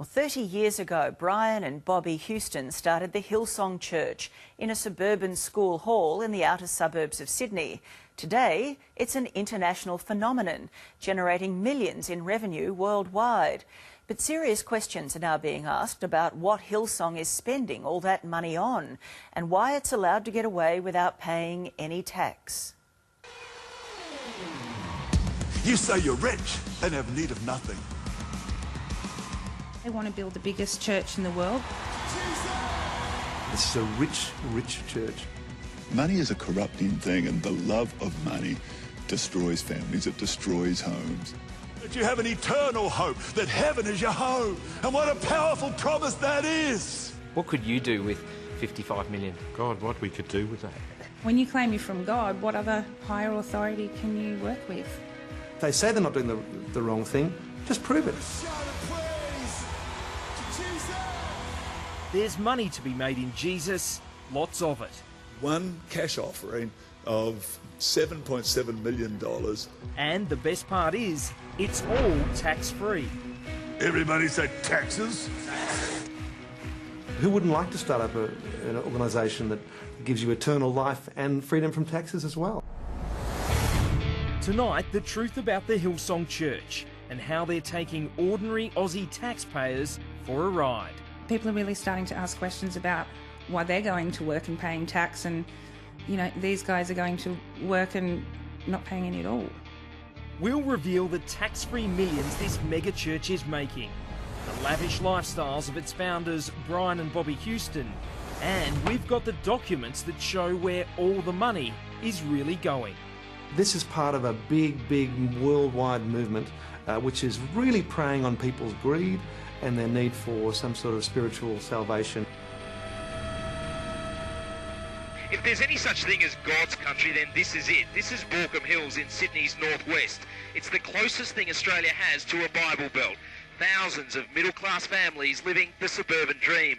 Well, 30 years ago, Brian and Bobby Houston started the Hillsong Church in a suburban school hall in the outer suburbs of Sydney. Today, it's an international phenomenon, generating millions in revenue worldwide. But serious questions are now being asked about what Hillsong is spending all that money on and why it's allowed to get away without paying any tax. You say you're rich and have need of nothing. They want to build the biggest church in the world. This is a rich, rich church. Money is a corrupting thing, and the love of money destroys families, it destroys homes. That you have an eternal hope, that heaven is your home, and what a powerful promise that is. What could you do with 55 million? God, what we could do with that. When you claim you're from God, what other higher authority can you work with? They say they're not doing the wrong thing, just prove it. There's money to be made in Jesus, lots of it. One cash offering of $7.7 million. And the best part is, it's all tax-free. Everybody say taxes. Who wouldn't like to start up an organisation that gives you eternal life and freedom from taxes as well? Tonight, the truth about the Hillsong Church and how they're taking ordinary Aussie taxpayers for a ride. People are really starting to ask questions about why they're going to work and paying tax, and, you know, these guys are going to work and not paying any at all. We'll reveal the tax-free millions this mega church is making, the lavish lifestyles of its founders, Brian and Bobby Houston, and we've got the documents that show where all the money is really going. This is part of a big, big worldwide movement which is really preying on people's greed and their need for some sort of spiritual salvation. If there's any such thing as God's country, then this is it. This is Baulkham Hills in Sydney's northwest. It's the closest thing Australia has to a Bible Belt. Thousands of middle-class families living the suburban dream.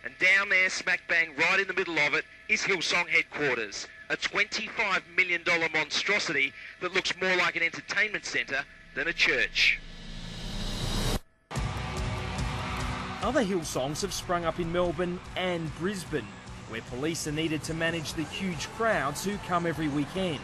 And down there, smack bang right in the middle of it, is Hillsong headquarters. A $25 million monstrosity that looks more like an entertainment centre than a church. Other Hillsongs have sprung up in Melbourne and Brisbane, where police are needed to manage the huge crowds who come every weekend.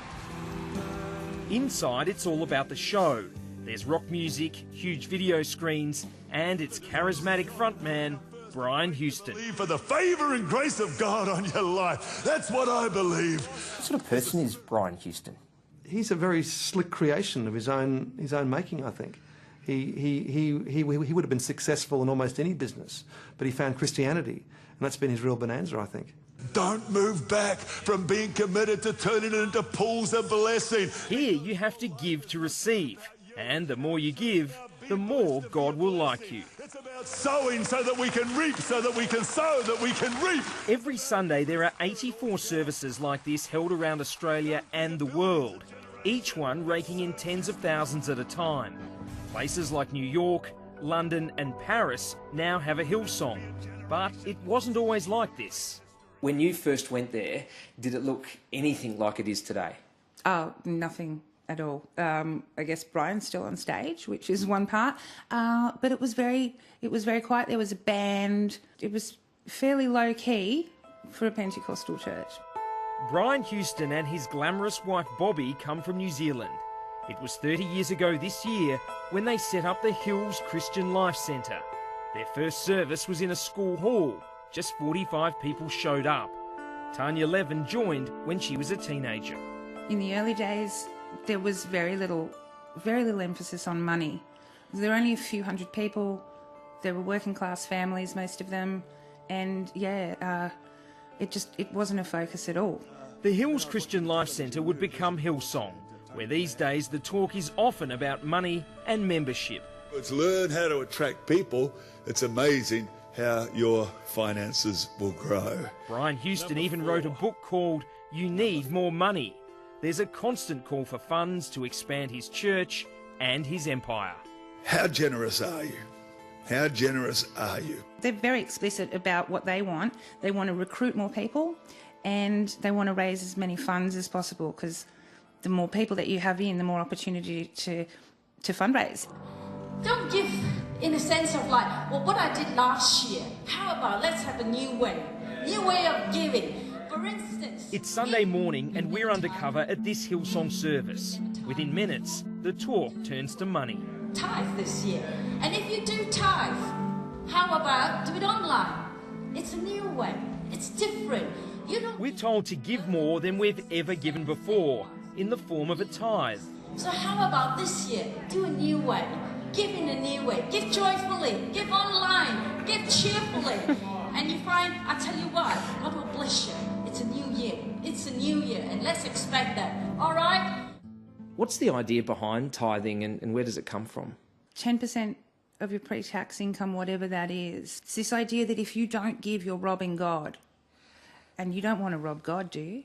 Inside, it's all about the show. There's rock music, huge video screens, and its charismatic frontman, Brian Houston. For the favour and grace of God on your life. That's what I believe. What sort of person is Brian Houston? He's a very slick creation of his own making, I think. He would have been successful in almost any business, but he found Christianity, and that's been his real bonanza, I think. Don't move back from being committed to turning it into pools of blessing. Here you have to give to receive, and the more you give, the more God will like you. It's about sowing so that we can reap, so that we can sow, that we can reap. Every Sunday there are 84 services like this held around Australia and the world, each one raking in tens of thousands at a time. Places like New York, London and Paris now have a Hillsong, but it wasn't always like this. When you first went there, did it look anything like it is today? Oh, nothing at all. I guess Brian's still on stage, which is one part, but it was very quiet. There was a band. It was fairly low key for a Pentecostal church. Brian Houston and his glamorous wife Bobby come from New Zealand. It was 30 years ago this year when they set up the Hills Christian Life Centre. Their first service was in a school hall. Just 45 people showed up. Tanya Levin joined when she was a teenager. In the early days, there was very little emphasis on money. There were only a few hundred people. There were working class families, most of them, and it wasn't a focus at all. The Hills Christian Life Centre would become Hillsong, where these days the talk is often about money and membership. Let's learn how to attract people. It's amazing how your finances will grow. Brian Houston even wrote a book called You Need More Money. There's a constant call for funds to expand his church and his empire. How generous are you? How generous are you? They're very explicit about what they want. They want to recruit more people, and they want to raise as many funds as possible, because the more people that you have in, the more opportunity to fundraise. Don't give in a sense of like, well, what I did last year, how about let's have a new way of giving. For instance... It's Sunday morning and we're undercover at this Hillsong service. Within minutes, the talk turns to money. Tithe this year. And if you do tithe, how about do it online? It's a new way. It's different. We're told to give more than we've ever given before, in the form of a tithe. So how about this year? Do a new way. Give in a new way. Give joyfully. Give online. Give cheerfully. And you find, I tell you what, God will bless you. It's a new year. It's a new year. And let's expect that. All right? What's the idea behind tithing and where does it come from? 10% of your pre-tax income, whatever that is. It's this idea that if you don't give, you're robbing God. And you don't want to rob God, do you?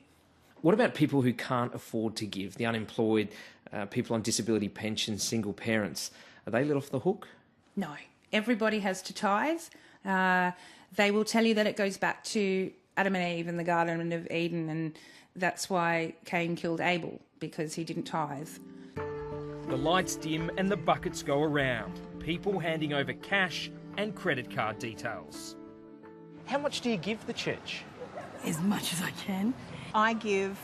What about people who can't afford to give? The unemployed, people on disability pensions, single parents. Are they let off the hook? No. Everybody has to tithe. They will tell you that it goes back to Adam and Eve in the Garden of Eden, and that's why Cain killed Abel, because he didn't tithe. The lights dim and the buckets go around. People handing over cash and credit card details. How much do you give the church? As much as I can. I give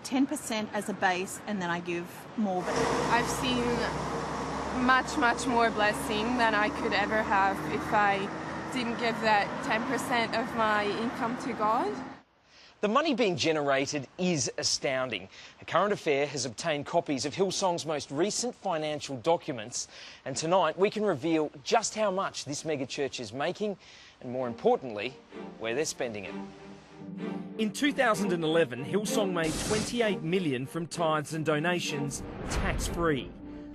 10% as a base and then I give more. I've seen much more blessing than I could ever have if I didn't give that 10% of my income to God. The money being generated is astounding. A Current Affair has obtained copies of Hillsong's most recent financial documents, and tonight we can reveal just how much this megachurch is making and, more importantly, where they're spending it. In 2011, Hillsong made $28 million from tithes and donations, tax-free.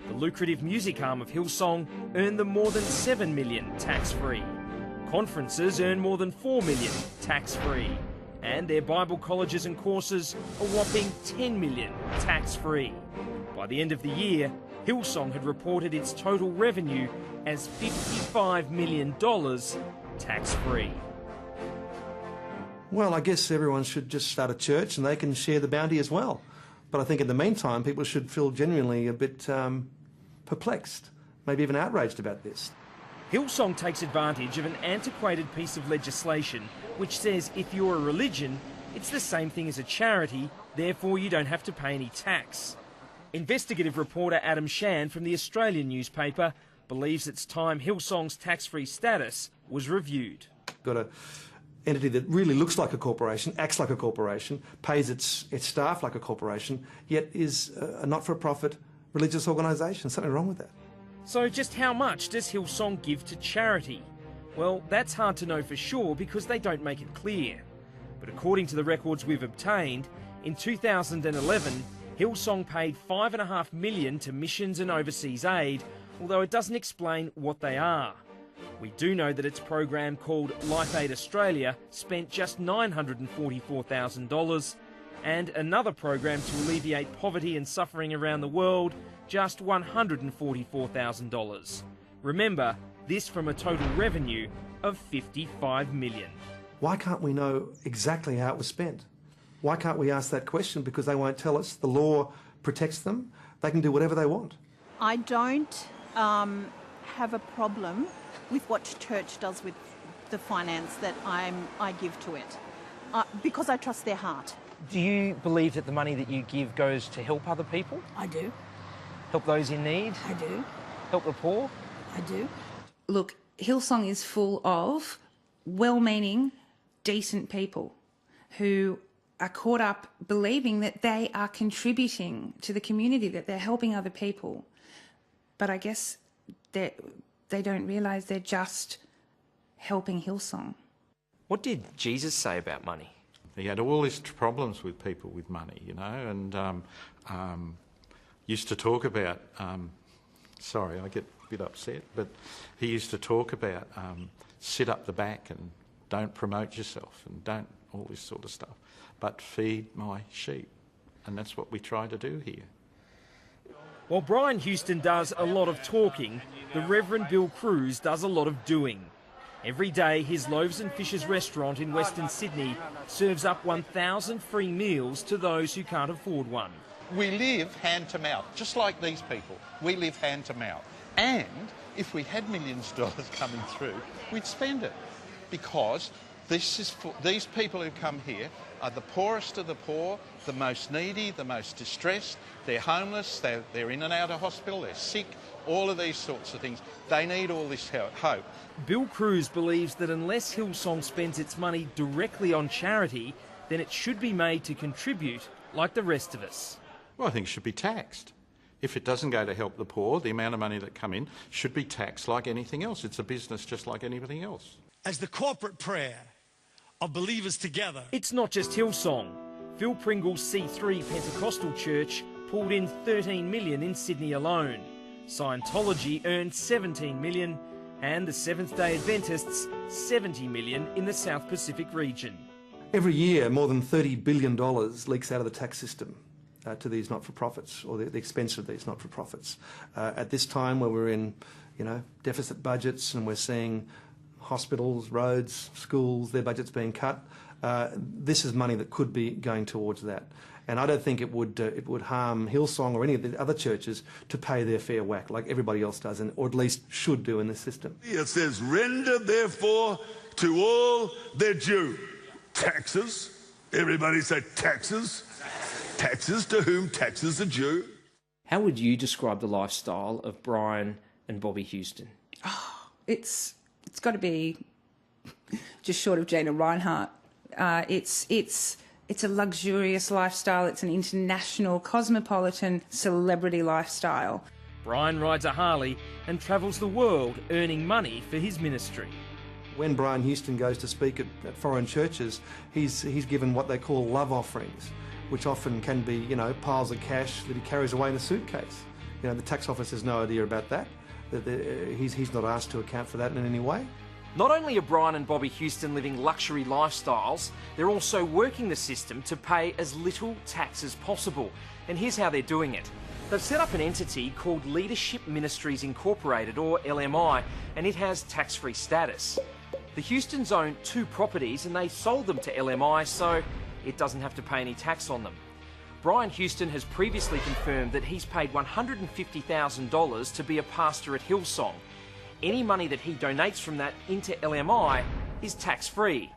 The lucrative music arm of Hillsong earned them more than $7 million tax-free. Conferences earn more than $4 million tax-free. And their Bible colleges and courses a whopping $10 million tax-free. By the end of the year, Hillsong had reported its total revenue as $55 million tax-free. Well, I guess everyone should just start a church and they can share the bounty as well. But I think in the meantime, people should feel genuinely a bit perplexed, maybe even outraged about this. Hillsong takes advantage of an antiquated piece of legislation which says if you're a religion, it's the same thing as a charity, therefore you don't have to pay any tax. Investigative reporter Adam Shan from the Australian newspaper believes it's time Hillsong's tax-free status was reviewed. Got an entity that really looks like a corporation, acts like a corporation, pays its staff like a corporation, yet is a not-for-profit religious organisation. Something wrong with that. So just how much does Hillsong give to charity? Well, that's hard to know for sure because they don't make it clear. But according to the records we've obtained, in 2011, Hillsong paid $5.5 million to missions and overseas aid, although it doesn't explain what they are. We do know that its program called Life Aid Australia spent just $944,000, and another program to alleviate poverty and suffering around the world just $144,000. Remember, this from a total revenue of $55 million. Why can't we know exactly how it was spent? Why can't we ask that question? Because they won't tell us. The law protects them. They can do whatever they want. I don't have a problem with what church does with the finance that I give to it, because I trust their heart. Do you believe that the money that you give goes to help other people? I do. Help those in need? I do. Help the poor? I do. Look, Hillsong is full of well-meaning, decent people who are caught up believing that they are contributing to the community, that they're helping other people. But I guess they don't realise they're just helping Hillsong. What did Jesus say about money? He had all his problems with people with money, you know, and used to talk about, sorry, I get a bit upset, but he used to talk about sit up the back and don't promote yourself and don't all this sort of stuff, but feed my sheep. And that's what we try to do here. While Brian Houston does a lot of talking, the Reverend Bill Cruz does a lot of doing. Every day, his Loaves and Fishes restaurant in Western Sydney serves up 1,000 free meals to those who can't afford one. We live hand to mouth, just like these people. We live hand to mouth. And if we had millions of dollars coming through, we'd spend it, because these people who come here are the poorest of the poor, the most needy, the most distressed. They're homeless, they're in and out of hospital, they're sick, all of these sorts of things. They need all this hope. Bill Cruz believes that unless Hillsong spends its money directly on charity, then it should be made to contribute like the rest of us. Well, I think it should be taxed. If it doesn't go to help the poor, the amount of money that come in should be taxed like anything else. It's a business just like anything else. As the corporate prayer of believers together. It's not just Hillsong. Phil Pringle's C3 Pentecostal Church pulled in $13 million in Sydney alone. Scientology earned $17 million, and the Seventh-day Adventists $70 million in the South Pacific region. Every year, more than $30 billion leaks out of the tax system to these not-for-profits, or the expense of these not-for-profits. At this time, where we're in, deficit budgets, and we're seeing hospitals, roads, schools, their budgets being cut, this is money that could be going towards that. And I don't think it would harm Hillsong or any of the other churches to pay their fair whack like everybody else does, or at least should do in this system. It says, render therefore to all their due. Taxes. Everybody say taxes. Taxes, to whom taxes are due. How would you describe the lifestyle of Brian and Bobby Houston? Oh, it's got to be just short of Gina Reinhardt. It's a luxurious lifestyle. It's an international, cosmopolitan, celebrity lifestyle. Brian rides a Harley and travels the world earning money for his ministry. When Brian Houston goes to speak at foreign churches, he's given what they call love offerings, which often can be, piles of cash that he carries away in a suitcase. The tax office has no idea about that. He's not asked to account for that in any way. Not only are Brian and Bobby Houston living luxury lifestyles, they're also working the system to pay as little tax as possible. And here's how they're doing it. They've set up an entity called Leadership Ministries Incorporated, or LMI, and it has tax-free status. The Houstons own 2 properties and they sold them to LMI, so it doesn't have to pay any tax on them. Brian Houston has previously confirmed that he's paid $150,000 to be a pastor at Hillsong. Any money that he donates from that into LMI is tax-free.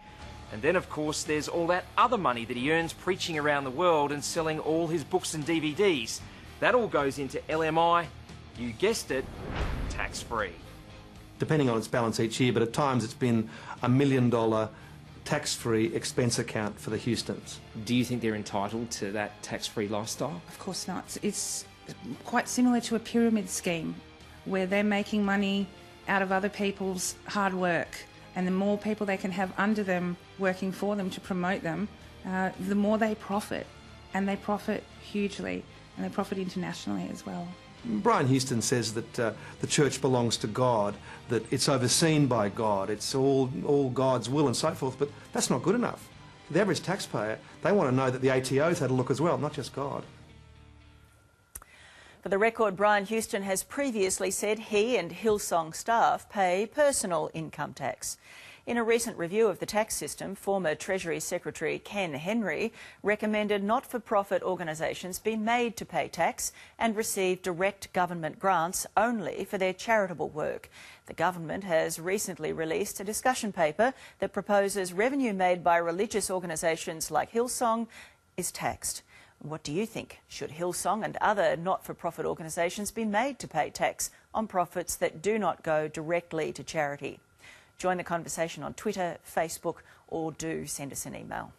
And then, of course, there's all that other money that he earns preaching around the world and selling all his books and DVDs. That all goes into LMI, you guessed it, tax-free. Depending on its balance each year, but at times it's been $1 million tax-free expense account for the Houstons. Do you think they're entitled to that tax-free lifestyle? Of course not. It's quite similar to a pyramid scheme where they're making money out of other people's hard work, and the more people they can have under them working for them to promote them, the more they profit, and they profit hugely, and they profit internationally as well. Brian Houston says that the church belongs to God, that it's overseen by God, it's all God's will and so forth, but that's not good enough. The average taxpayer, they want to know that the ATO's had a look as well, not just God. For the record, Brian Houston has previously said he and Hillsong staff pay personal income tax. In a recent review of the tax system, former Treasury Secretary Ken Henry recommended not-for-profit organisations be made to pay tax and receive direct government grants only for their charitable work. The government has recently released a discussion paper that proposes revenue made by religious organisations like Hillsong is taxed. What do you think? Should Hillsong and other not-for-profit organisations be made to pay tax on profits that do not go directly to charity? Join the conversation on Twitter, Facebook, or do send us an email.